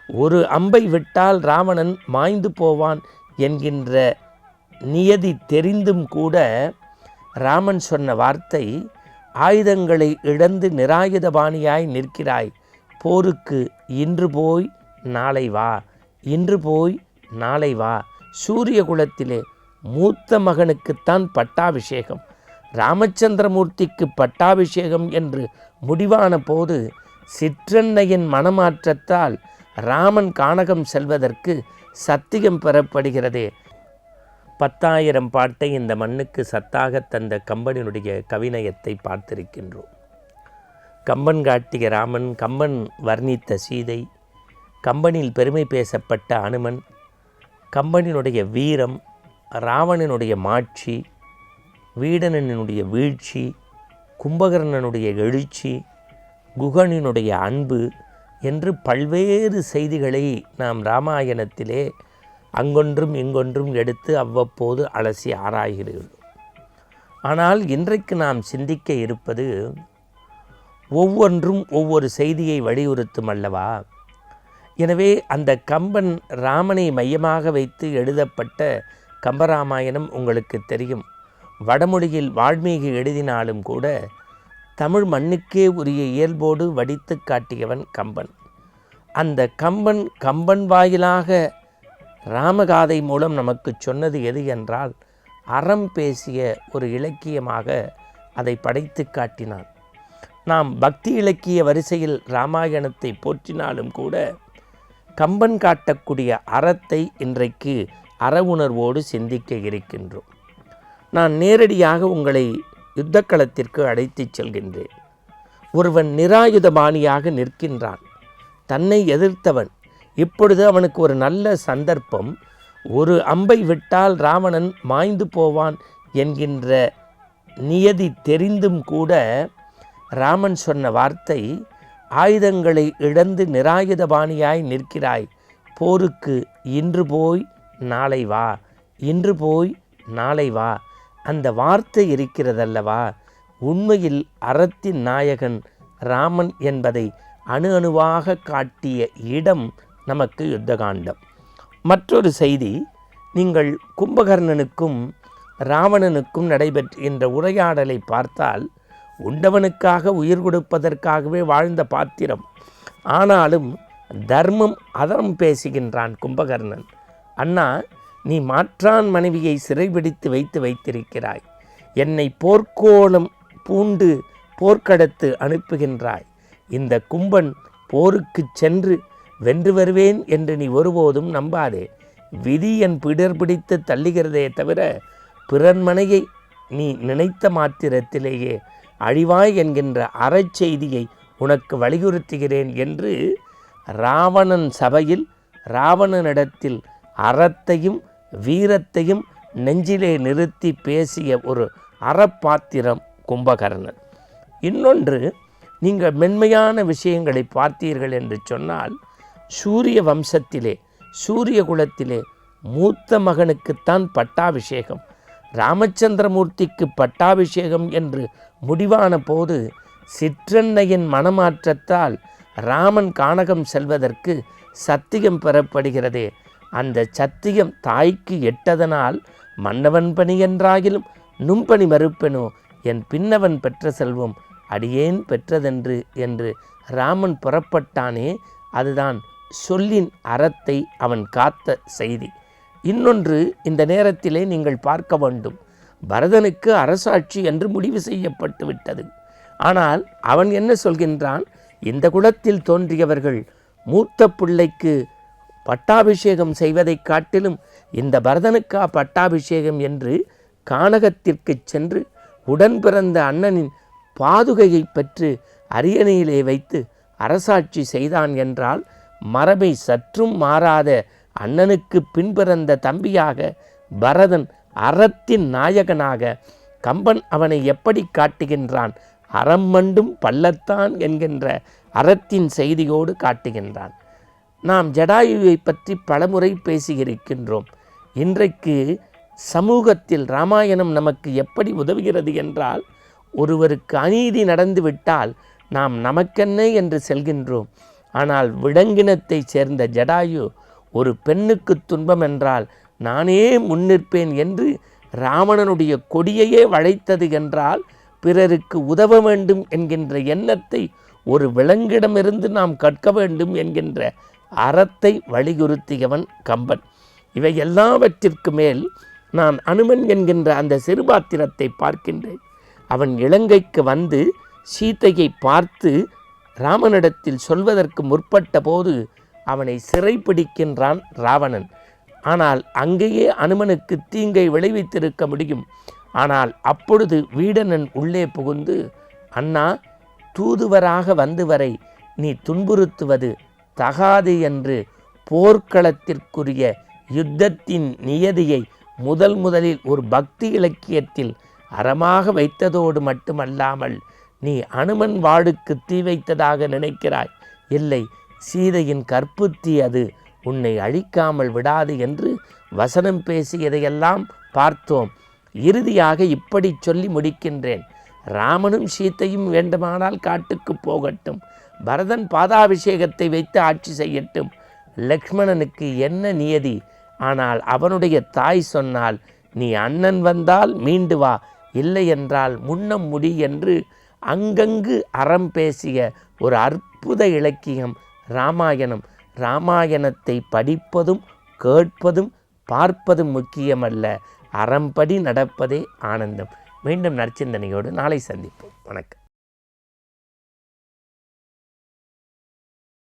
ஒரு அம்பை விட்டால் ராவணன் மாய்ந்து போவான் என்கின்ற நியதி தெரிந்தும் கூட ராமன் சொன்ன வார்த்தை, ஆயுதங்களை இழந்து நிராயுதபாணியாய் நிற்கிறாய், போருக்கு இன்று போய் நாளை வா, இன்று போய் நாளை வா. சூரிய குலத்திலே மூத்த மகனுக்குத்தான் பட்டாபிஷேகம், ராமச்சந்திரமூர்த்திக்கு பட்டாபிஷேகம் என்று முடிவான போது சிற்றன்னையின் மனமாற்றத்தால் ராமன் கானகம் செல்வதற்கு சத்தியம் பெறப்படுகிறதே. 10,000 பாட்டை இந்த மண்ணுக்கு சத்தாக தந்த கம்பனினுடைய கவிநயத்தை பார்த்திருக்கின்றோம். கம்பன் காட்டிய ராமன், கம்பன் வர்ணித்த சீதை, கம்பனில் பெருமை பேசப்பட்ட அனுமன், கம்பனினுடைய வீரம், ராவணனுடைய மாட்சி, வீடனனுடைய வீழ்ச்சி, கும்பகர்ணனுடைய எழுச்சி, குகனினுடைய அன்பு என்று பல்வேறு செய்திகளை நாம் இராமாயணத்திலே அங்கொன்றும் இங்கொன்றும் எடுத்து அவ்வப்போது அலசி ஆராய்கிறோம். ஆனால் இன்றைக்கு நாம் சிந்திக்க இருப்பது, ஒவ்வொன்றும் ஒவ்வொரு செய்தியை வலியுறுத்தும் அல்லவா? எனவே அந்த கம்பன் ராமனை மையமாக வைத்து எழுதப்பட்ட கம்பராமாயணம் உங்களுக்கு தெரியும். வடமொழியில் வால்மீகி எழுதினாலும் கூட தமிழ் மண்ணுக்கே உரிய இயல்போடு வடித்து காட்டியவன் கம்பன். அந்த கம்பன் வாயிலாக ராமகாதை மூலம் நமக்கு சொன்னது எது என்றால், அறம் பேசிய ஒரு இலக்கியமாக அதை படைத்து காட்டினான். நாம் பக்தி இலக்கிய வரிசையில் இராமாயணத்தை போற்றினாலும் கூட கம்பன் காட்டக்கூடிய அறத்தை இன்றைக்கு அற உணர்வோடு சிந்திக்க இருக்கின்றோம். நான் நேரடியாக உங்களை யுத்தக்களத்திற்கு அழைத்துச் செல்கின்றேன். ஒருவன் நிராயுதபாணியாக நிற்கின்றான், தன்னை எதிர்த்தவன். இப்பொழுது அவனுக்கு ஒரு நல்ல சந்தர்ப்பம். ஒரு அம்பை விட்டால் ராவணன் மாய்ந்து போவான் என்கின்ற நியதி தெரிந்தும் கூட ராமன் சொன்ன வார்த்தை, ஆயுதங்களை இழந்து நிராயுதபாணியாய் நிற்கிறாய், போருக்கு இன்று போய் நாளை வா, இன்று போய் நாளை வா. அந்த வார்த்தை இருக்கிறதல்லவா, உண்மையில் அறத்தின் நாயகன் ராமன் என்பதை அணு அணுவாக காட்டிய இடம் நமக்கு யுத்தகாண்டம். மற்றொரு செய்தி, நீங்கள் கும்பகர்ணனுக்கும் ராவணனுக்கும் நடைபெற்ற உரையாடலை பார்த்தால், உண்டவனுக்காக உயிர் கொடுப்பதற்காகவே வாழ்ந்த பாத்திரம். ஆனாலும் தர்மம் அதரம் பேசுகின்றான் கும்பகர்ணன். அண்ணா, நீ மாற்றான் மனைவியை சிறைபிடித்து வைத்திருக்கிறாய், என்னை போர்க்கோலம் பூண்டு போர்க்கடத்து அனுப்புகின்றாய். இந்த கும்பன் போருக்கு சென்று வென்று வருவேன் என்று நீ ஒருபோதும் நம்பாதே. விதி என் பிடர் பிடித்து தள்ளுகிறதே தவிர பிறன்மனையை நீ நினைத்த மாத்திரத்திலேயே அழிவாய் என்கின்ற அறச்செய்தியை உனக்கு வலியுறுத்துகிறேன் என்று ராவணன் சபையில் ராவணனிடத்தில் அறத்தையும் வீரத்தையும் நெஞ்சிலே நிறுத்தி பேசிய ஒரு அறப்பாத்திரம் கும்பகர்ணன். இன்னொன்று, நீங்கள் மென்மையான விஷயங்களை பார்த்தீர்கள் என்று சொன்னால், சூரிய வம்சத்திலே சூரிய குலத்திலே மூத்த மகனுக்குத்தான் பட்டாபிஷேகம், ராமச்சந்திரமூர்த்திக்கு பட்டாபிஷேகம் என்று முடிவான போது சிற்றன்னையின் மனமாற்றத்தால் ராமன் கானகம் செல்வதற்கு சத்தியம் பெறப்படுகிறதே. அந்த சத்தியம் தாய்க்கு எட்டதனால் மன்னவன் பணி என்றாகிலும் நும்பணி மறுப்பெனோ, என் பின்னவன் பெற்ற செல்வம் அடியேன் பெற்றதென்று என்று ராமன் புறப்பட்டானே, அதுதான் சொல்லின் அறத்தை அவன் காத்த செய்தி. இன்னொன்று, இந்த நேரத்திலே நீங்கள் பார்க்க வேண்டும், பரதனுக்கு அரசாட்சி என்று முடிவு செய்யப்பட்டு விட்டது. ஆனால் அவன் என்ன சொல்கின்றான், இந்த குலத்தில் தோன்றியவர்கள் மூத்த பிள்ளைக்கு பட்டாபிஷேகம் செய்வதைக் காட்டிலும் இந்த பரதனுக்கா பட்டாபிஷேகம் என்று கானகத்திற்கு சென்று உடன் பிறந்த அண்ணனின் பாதுகையை பெற்று அரியணையிலே வைத்து அரசாட்சி செய்தான் என்றால், மரபை சற்றும் மாறாத அண்ணனுக்கு பின்பிறந்த தம்பியாக பரதன் அறத்தின் நாயகனாக கம்பன் அவனை எப்படி காட்டுகின்றான், அறம் மண்டும் பள்ளத்தான் என்கின்ற அறத்தின் செய்தியோடு காட்டுகின்றான். நாம் ஜடாயுவை பற்றி பலமுறை பேசியிருக்கின்றோம். இன்றைக்கு சமூகத்தில் இராமாயணம் நமக்கு எப்படி உதவுகிறது என்றால், ஒருவருக்கு அநீதி நடந்துவிட்டால் நாம் நமக்கென்ன என்று செல்கின்றோம். ஆனால் விலங்கினத்தை சேர்ந்த ஜடாயு ஒரு பெண்ணுக்கு துன்பம் என்றால் நானே முன்னிற்பேன் என்று ராவணனுடைய கொடியையே வளைத்தது என்றால் பிறருக்கு உதவ வேண்டும் என்கின்ற எண்ணத்தை ஒரு விலங்கிடமிருந்து நாம் கற்க வேண்டும் என்கின்ற அறத்தை வலியுறுத்தியவன் கம்பன். இவை எல்லாவற்றிற்கு மேல் நான் அனுமன் என்கின்ற அந்த சிறுபாத்திரத்தை பார்க்கின்றேன். அவன் இலங்கைக்கு வந்து சீதையை பார்த்து ராமனிடத்தில் சொல்வதற்கு முற்பட்ட போது அவனை சிறைப்பிடிக்கின்றான் ராவணன். ஆனால் அங்கேயே அனுமனுக்கு தீங்கை விளைவித்திருக்க முடியும். ஆனால் அப்பொழுது வீடணன் உள்ளே புகுந்து, அண்ணா, தூதுவராக வந்து வரை நீ துன்புறுத்துவது தகாது என்று போர்க்களத்திற்குரிய யுத்தத்தின் நியதியை முதலில் ஒரு பக்தி இலக்கியத்தில் அறமாக வைத்ததோடு மட்டுமல்லாமல் நீ அனுமன் வாளுக்கு தீ வைத்ததாக நினைக்கிறாய். இல்லை, சீதையின் கற்புத்தி அது உன்னை அழிக்காமல் விடாது என்று வசனம் பேசியதையெல்லாம் பார்த்தோம். இறுதியாக இப்படி சொல்லி முடிக்கின்றேன். ராமனும் சீத்தையும் வேண்டுமானால் காட்டுக்கு போகட்டும், பரதன் பாதாபிஷேகத்தை வைத்து ஆட்சி செய்யட்டும், லக்ஷ்மணனுக்கு என்ன நியதி? ஆனால் அவனுடைய தாய் சொன்னால், நீ அண்ணன் வந்தால் மீண்டு வா, இல்லை என்றால் முன்னம் முடி என்று அங்கங்கு அறம் பேசிய ஒரு அற்புத இலக்கியம் ராமாயணம். ராமாயணத்தை படிப்பதும் கேட்பதும் பார்ப்பதும் முக்கியமல்ல, அறம்படி நடப்பதே ஆனந்தம். மீண்டும் நற்சிந்தனையோடு நாளை சந்திப்போம். வணக்கம்.